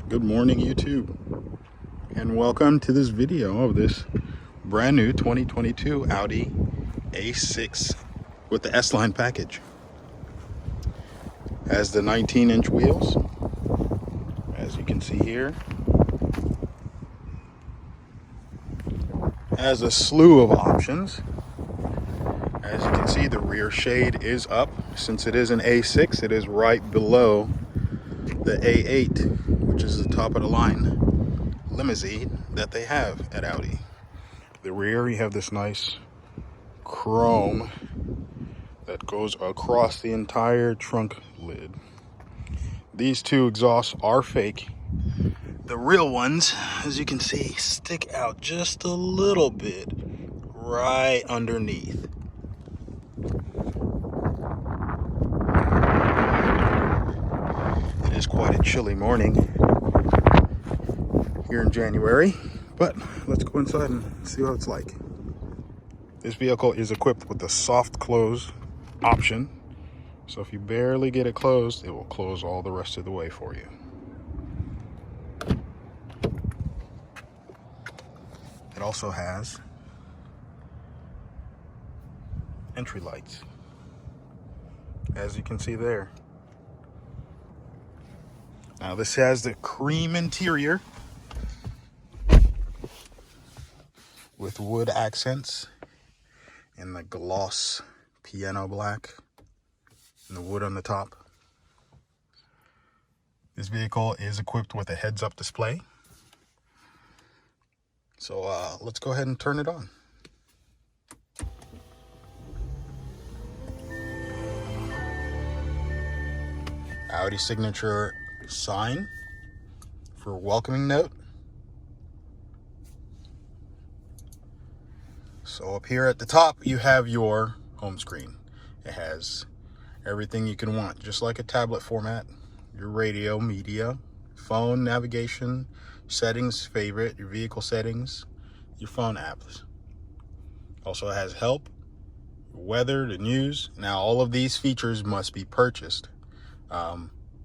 Good morning, YouTube, and welcome to this video of this brand new 2022 Audi A6 with the S-line package. Has the 19-inch wheels, as you can see here. Has a slew of options. As you can see, the rear shade is up. Since it is an A6, it is right below the A8, which is the top of the line limousine that they have at Audi. The rear, you have this nice chrome that goes across the entire trunk lid. These two exhausts are fake. The real ones, as you can see, stick out just a little bit right underneath. It is quite a chilly morning here in January, but let's go inside and see what it's like. This vehicle is equipped with the soft close option, so if you barely get it closed, it will close all the rest of the way for you. It also has entry lights, as you can see there. Now this has the cream interior with wood accents and the gloss piano black and the wood on the top. This vehicle is equipped with a heads-up display. So let's go ahead and turn it on. Audi signature sign for a welcoming note. So up here at the top, you have your home screen. It has everything you can want, just like a tablet format. Your radio, media, phone, navigation, settings, favorite, your vehicle settings, your phone apps. Also has help, weather, the news. Now all of these features must be purchased.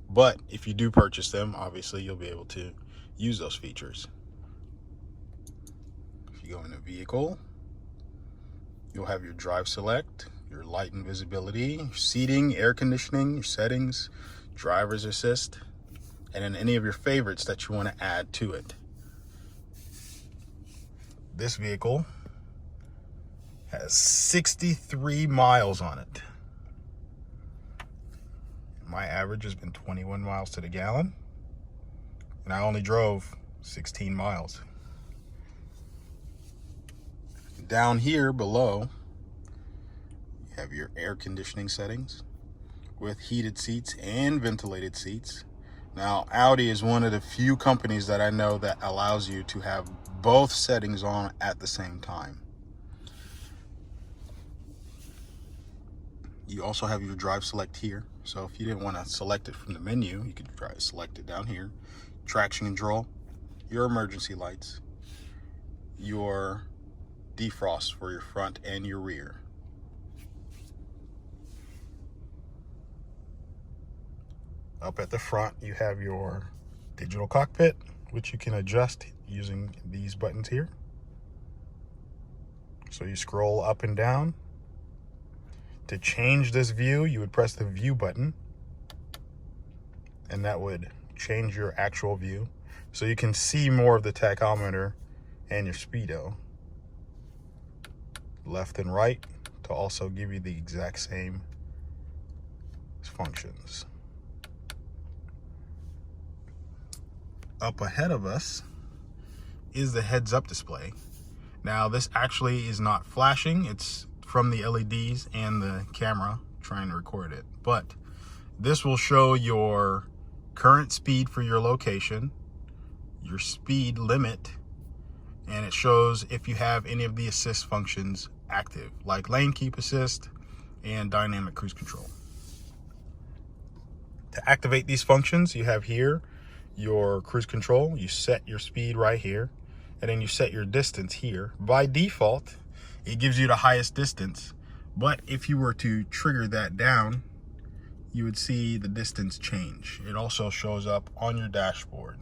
But if you do purchase them, obviously you'll be able to use those features. If you go into vehicle, you'll have your drive select, your light and visibility, your seating, air conditioning, your settings, driver's assist, and then any of your favorites that you want to add to it. This vehicle has 63 miles on it. My average has been 21 miles to the gallon, and I only drove 16 miles. Down here below, you have your air conditioning settings with heated seats and ventilated seats. Now, Audi is one of the few companies that I know that allows you to have both settings on at the same time. You also have your drive select here. So if you didn't want to select it from the menu, you could try to select it down here. Traction control, your emergency lights, your defrost for your front and your rear. Up at the front, you have your digital cockpit, which you can adjust using these buttons here. So you scroll up and down. To change this view, you would press the view button, and that would change your actual view. So you can see more of the tachometer and your speedo. Left and right to also give you the exact same functions. Up ahead of us is the heads-up display. Now this actually is not flashing, it's from the LEDs and the camera trying to record it. But this will show your current speed for your location, your speed limit, and it shows if you have any of the assist functions active, like lane keep assist and dynamic cruise control. To activate these functions, you have here your cruise control. You set your speed right here, and then you set your distance here. By default, it gives you the highest distance, but if you were to trigger that down, you would see the distance change. It also shows up on your dashboard.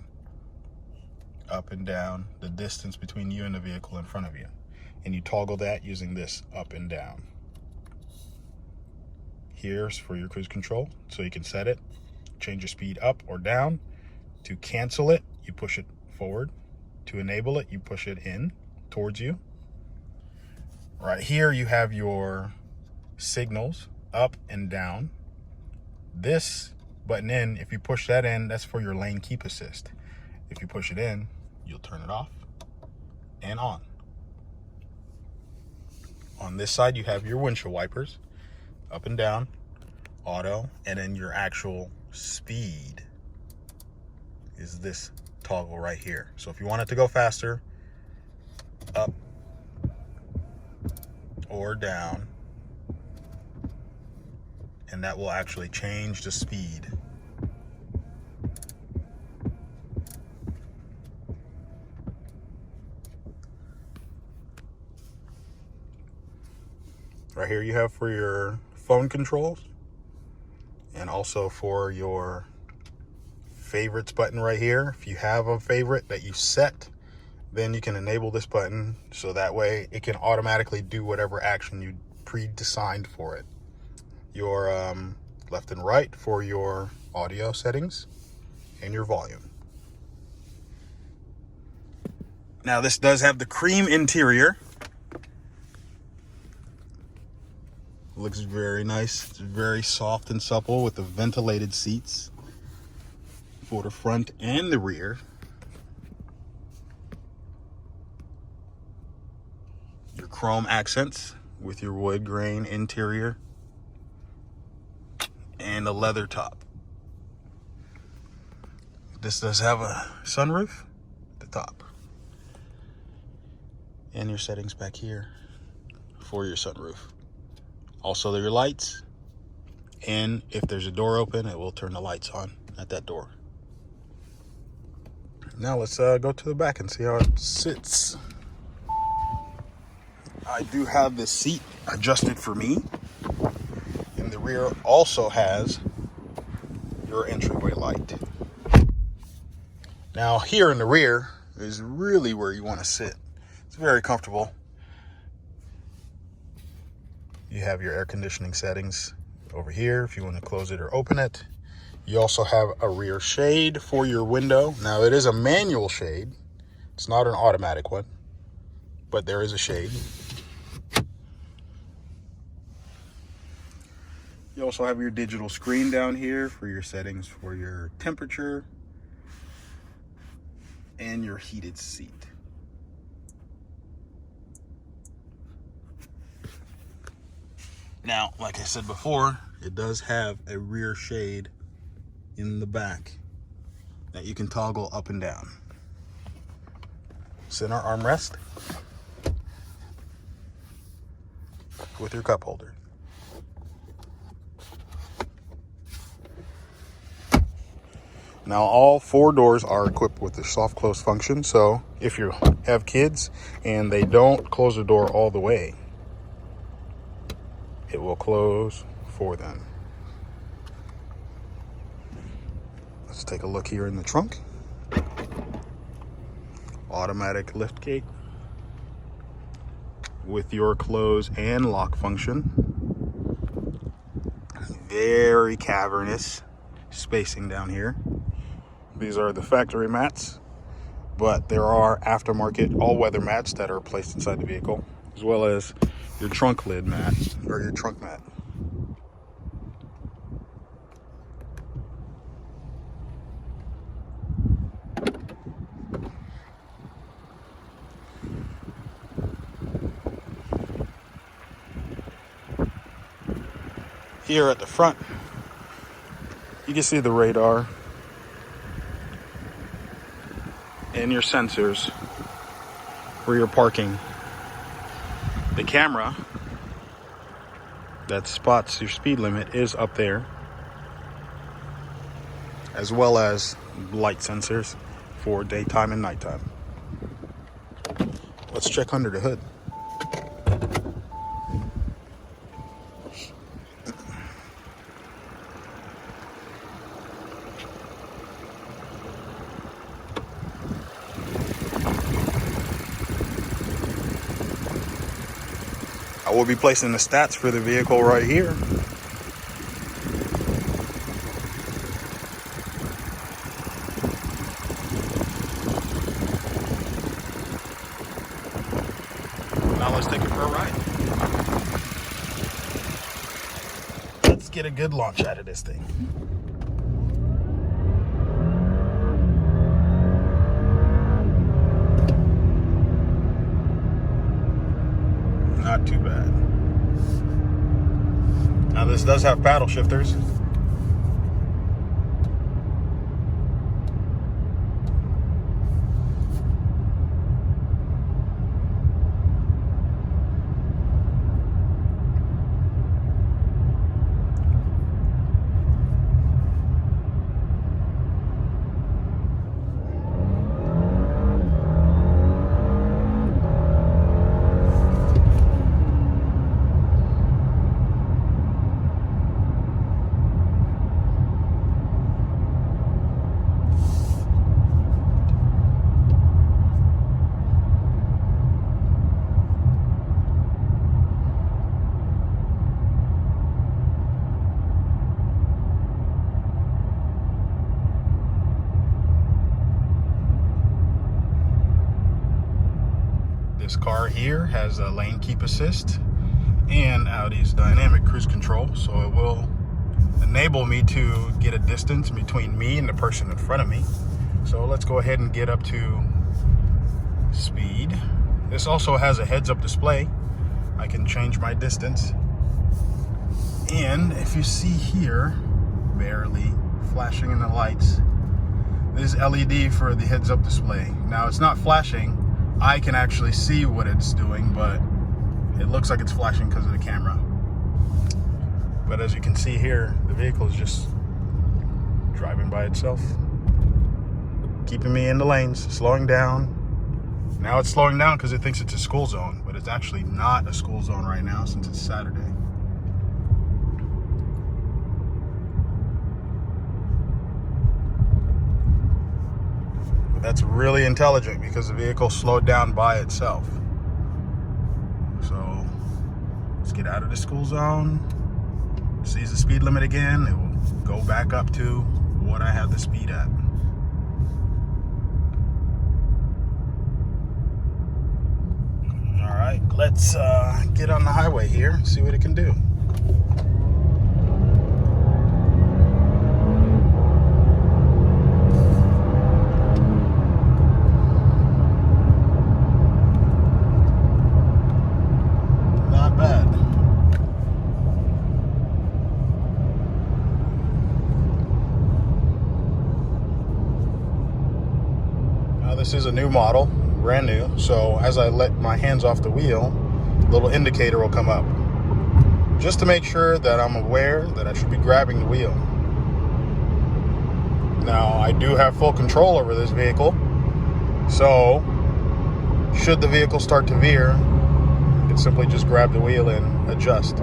up and down the distance between you and the vehicle in front of you. And you toggle that using this up and down. Here's for your cruise control, so you can set it, change your speed up or down. To cancel it, you push it forward. To enable it, you push it in towards you. Right here, you have your signals up and down. This button in, if you push that in, that's for your lane keep assist. If you push it in, you'll turn it off and on. On this side, you have your windshield wipers, up and down, auto, and then your actual speed is this toggle right here. So if you want it to go faster, up or down, and that will actually change the speed. Right here you have for your phone controls, and also for your favorites button right here. If you have a favorite that you set, then you can enable this button, so that way it can automatically do whatever action you pre-designed for it. Your left and right for your audio settings and your volume. Now this does have the cream interior. Looks very nice. It's very soft and supple with the ventilated seats for the front and the rear. Your chrome accents with your wood grain interior and a leather top. This does have a sunroof at the top. And your settings back here for your sunroof. Also your lights, and if there's a door open, it will turn the lights on at that door. Now let's go to the back and see how it sits. I do have this seat adjusted for me, and the rear also has your entryway light. Now here in the rear is really where you want to sit. It's very comfortable. You have your air conditioning settings over here if you want to close it or open it. You also have a rear shade for your window. Now it is a manual shade. It's not an automatic one, but there is a shade. You also have your digital screen down here for your settings for your temperature and your heated seat. Now, like I said before, it does have a rear shade in the back that you can toggle up and down. Center armrest with your cup holder. Now, all four doors are equipped with the soft close function, so if you have kids and they don't close the door all the way, it will close for them. Let's take a look here in the trunk. Automatic lift gate with your close and lock function. Very cavernous spacing down here. These are the factory mats, but there are aftermarket all-weather mats that are placed inside the vehicle, as well as your trunk lid mat, or your trunk mat. Here at the front, you can see the radar and your sensors for your parking. The camera that spots your speed limit is up there, as well as light sensors for daytime and nighttime. Let's check under the hood. will be placing the stats for the vehicle right here. Now let's take it for a ride. Let's get a good launch out of this thing. Not too bad. Now this does have paddle shifters. This car here has a lane keep assist and Audi's dynamic cruise control, so it will enable me to get a distance between me and the person in front of me. So let's go ahead and get up to speed. This also has a heads-up display. I can change my distance. And if you see here, barely flashing in the lights, this LED for the heads-up display. Now it's not flashing. I can actually see what it's doing, but it looks like it's flashing because of the camera. But as you can see here, the vehicle is just driving by itself, keeping me in the lanes, slowing down. Now it's slowing down because it thinks it's a school zone, but it's actually not a school zone right now since it's Saturday. That's really intelligent because the vehicle slowed down by itself. So let's get out of the school zone. Sees the speed limit again. It will go back up to what I have the speed at. All right, let's get on the highway here and see what it can do. This is a new model, brand new, so as I let my hands off the wheel, a little indicator will come up, just to make sure that I'm aware that I should be grabbing the wheel. Now, I do have full control over this vehicle, so should the vehicle start to veer, I can simply just grab the wheel and adjust.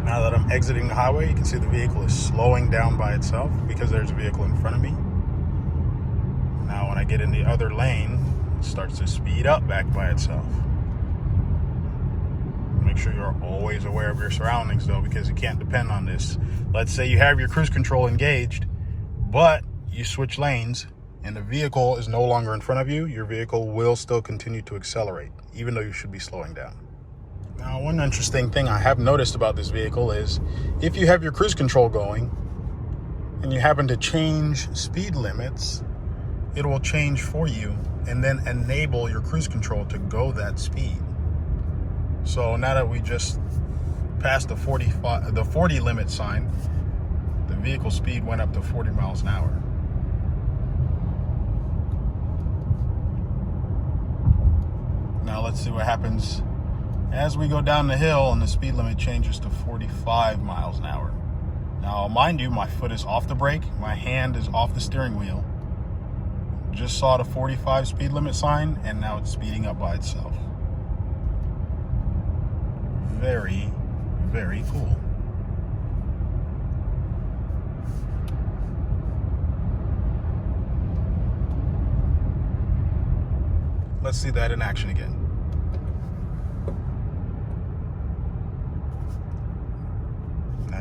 Now that I'm exiting the highway, you can see the vehicle is slowing down by itself because there's a vehicle in front of me. Now when I get in the other lane, it starts to speed up back by itself. Make sure you're always aware of your surroundings though, because you can't depend on this. Let's say you have your cruise control engaged, but you switch lanes and the vehicle is no longer in front of you, your vehicle will still continue to accelerate, even though you should be slowing down. Now, one interesting thing I have noticed about this vehicle is if you have your cruise control going and you happen to change speed limits, it will change for you and then enable your cruise control to go that speed. So now that we just passed the 40 limit sign, the vehicle speed went up to 40 miles an hour. Now let's see what happens as we go down the hill and the speed limit changes to 45 miles an hour. Now, mind you, my foot is off the brake, my hand is off the steering wheel. Just saw the 45 speed limit sign, and now it's speeding up by itself. Very, very cool. Let's see that in action again.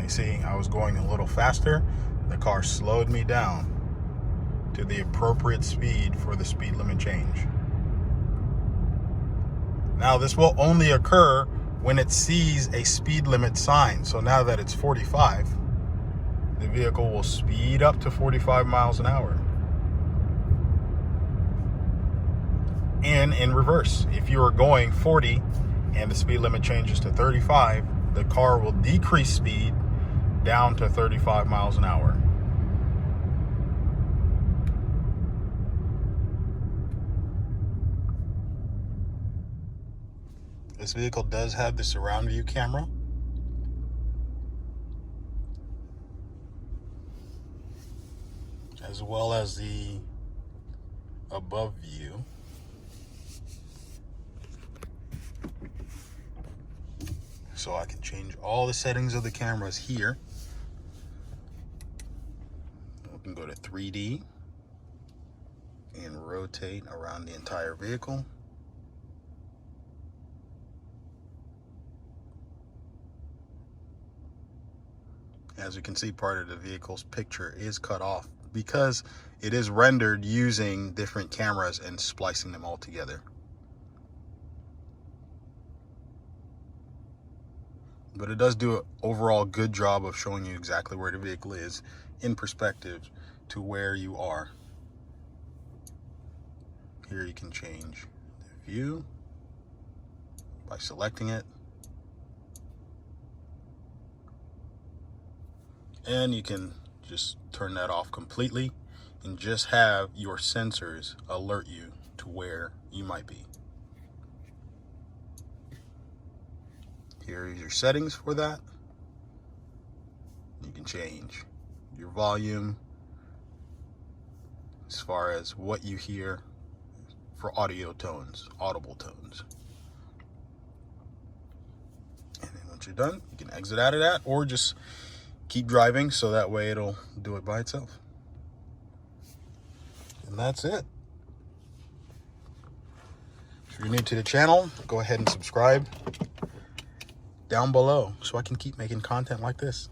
You see, I was going a little faster. The car slowed me down to the appropriate speed for the speed limit change. Now, this will only occur when it sees a speed limit sign. So now that it's 45, the vehicle will speed up to 45 miles an hour. And in reverse, if you are going 40 and the speed limit changes to 35, the car will decrease speed down to 35 miles an hour. This vehicle does have the surround view camera. As well as the above view. So I can change all the settings of the cameras here. We can go to 3D and rotate around the entire vehicle. As you can see, part of the vehicle's picture is cut off because it is rendered using different cameras and splicing them all together. But it does do an overall good job of showing you exactly where the vehicle is in perspective to where you are. Here you can change the view by selecting it. And you can just turn that off completely and just have your sensors alert you to where you might be. Here are your settings for that. You can change your volume as far as what you hear for audio tones, audible tones. And then once you're done, you can exit out of that or just keep driving, so that way it'll do it by itself. And that's it. If you're new to the channel, go ahead and subscribe down below so I can keep making content like this.